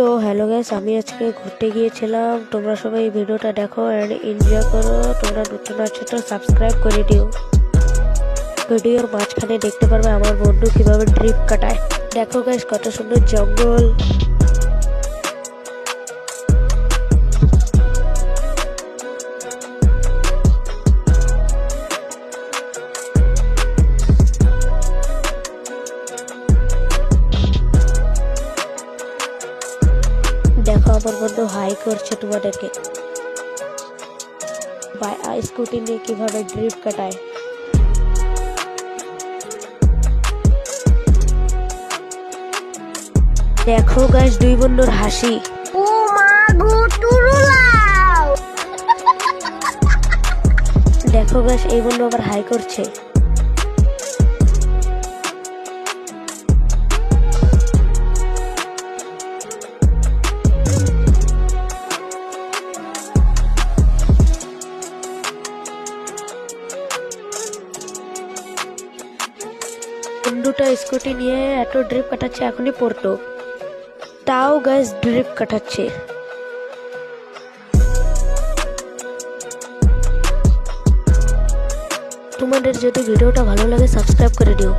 তো hello guys, আমি আজকে ঘুরতে গিয়েছিলাম। তোমরা সবাই এই ভিডিওটা দেখো এন্ড এনজয় করো। তোমরা নতুন আছো তো সাবস্ক্রাইব করে দিও। ভিডিওর মাঝখানে দেখতে পারবে আমার বন্ধু কিভাবে ট্রিপ কাটায়। দেখো গাইস, কত সুন্দর জঙ্গল। দেখো আমার বন্ধু হাই করছে তোমাদেরকে। স্কুটি নিয়ে কিভাবে ট্রিপ কাটায়। দেখো গাইস, দুই বন্ধুর হাসি। ও মা গো টুরুলাও। দেখো গাইস, এই বন্ধু আবার হাই করছে। বন্ধুটা স্কুটি নিয়ে এত ড্রিপ কাটাচ্ছে, এখনই পড়তো তাও গাইস ড্রিপ কাটাচ্ছে। তোমাদের যদি ভিডিওটা ভালো লাগে সাবস্ক্রাইব করে দিও।